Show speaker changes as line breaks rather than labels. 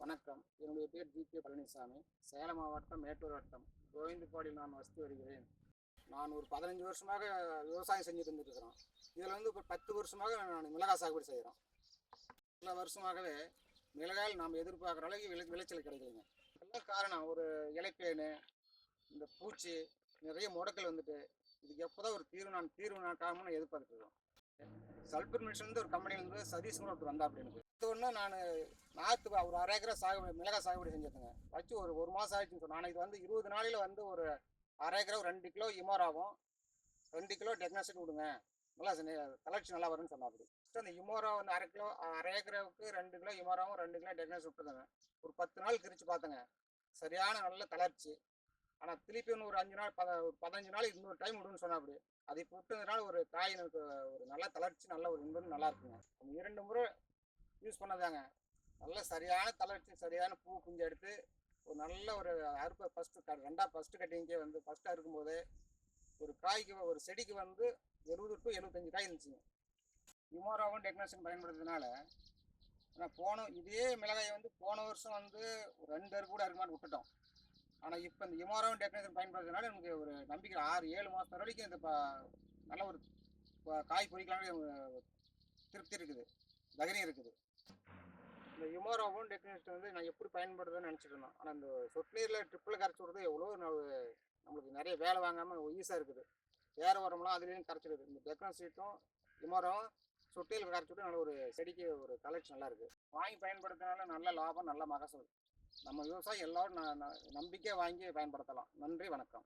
வணக்கம். என்னுடைய பேர் ஜி.கே. பழனிசாமி. சேலம் மாவட்டம் மேட்டூர் வட்டம் கோவிந்தபாடியில் நான் வசித்து வருகிறேன். நான் ஒரு 15 வருஷமாக விவசாயம் செஞ்சுட்டு இருந்துருக்கிறோம். இதில் வந்து இப்போ 10 வருஷமாக நான் மிளகாய் சாகுபடி செய்கிறோம். சில வருஷமாகவே மிளகாயில் நாம் எதிர்பார்க்குற அளவுக்கு விளைச்சல் கிடைக்கலைங்க. எல்லாம் காரணம் ஒரு இலைப்பேனு, இந்த பூச்சி, நிறைய முடக்கல் வந்துட்டு இதுக்கு எப்போ தான் ஒரு தீர்வு நான் காரணம்னு எதிர்பார்த்துருக்கோம். சல்பர் மிஷன் ஒரு கம்பெனிலேருந்து சதீஷ்னு ஒருத்தர் வந்தா அப்படின்னு ஒன்று நான் நாற்று ஒரு 1/2 ஏக்கரா மிளகாய் சாகுபடி செஞ்சுருந்தேங்க. வச்சு ஒரு மாதம் ஆயிடுச்சுன்னு சொன்னேன். ஆனால் இது வந்து 20 நாளையில் வந்து ஒரு 1/2 ஏக்கரா 2 கிலோ இமோராவும் 2 கிலோ டெக்னாசிட் விடுங்க, நல்லா தளர்ச்சி நல்லா வரும்னு சொன்னாப்படி. அந்த இமோரா வந்து 1/2 ஏக்கராவுக்கு 2 கிலோ இமோராவும் 2 கிலோ டெக்னாசிட் விட்டுருந்தாங்க. ஒரு 10 நாள் கிரிச்சு பார்த்தேங்க, சரியான நல்ல தளர்ச்சி. ஆனால் திருப்பி ஒரு 5 நாள் 15 நாள் இன்னொரு டைம் விடுன்னு சொன்னாப்படி. அதை விட்டதுனால ஒரு காய் எனக்கு ஒரு நல்ல தளர்ச்சி, நல்ல ஒரு இன்பம் நல்லா இருக்குங்க. 2 முறை யூஸ் பண்ணதாங்க, நல்ல சரியான தளர்ச்சி, சரியான பூ குஞ்சு எடுத்து ஒரு நல்ல ஒரு அறுப்பை ஃபஸ்ட்டு கட்டிங்கே வந்து ஃபஸ்ட்டு அறுக்கும்போது ஒரு காய்க்கு ஒரு செடிக்கு வந்து 70 to 75 காய் இருந்துச்சுங்க. இமோராவும் டெக்னாசின் பயன்படுத்துறதுனால நான் இதே மிளகாயை வந்து போன வருஷம் வந்து ஒரு 2 அறுப்பு கூட அறுக்குமான்னு விட்டுட்டோம். ஆனால் இப்போ இந்த இமோராவும் டெக்னாசின் பயன்படுத்துறதுனால எனக்கு ஒரு நம்பிக்கை 6-7 மாதம் வரைக்கும் இந்த நல்ல ஒரு காய் பொறிக்கலாம்னு திருப்தி இருக்குது, தைரியம் இருக்குது. இந்த இமோராவும் டெக்னிஸ்ட் வந்து நான் எப்படி பயன்படுதுன்னு நினச்சிட்டு இருந்தோம். ஆனால் இந்த சொட்டு நீரில் ட்ரிப்பில் கரைச்சி விடுறது எவ்வளோ நம்மளுக்கு நிறைய வேலை வாங்காமல் ஈஸியாக இருக்குது. வேறு உரம்லாம் அதுலேயும் கரைச்சிடுது. இந்த டெக்னாசிட்டும் இமோராவும் சொட்டு நீரில் கரைச்சி விட்டு நல்ல ஒரு செடிக்கு ஒரு கலெக்ஷன் நல்லா இருக்குது. வாங்கி பயன்படுத்தினால நல்ல லாபம், நல்ல மகசூல். நம்ம விவசாயம் எல்லோரும் நம்பிக்கையாக வாங்கி பயன்படுத்தலாம். நன்றி, வணக்கம்.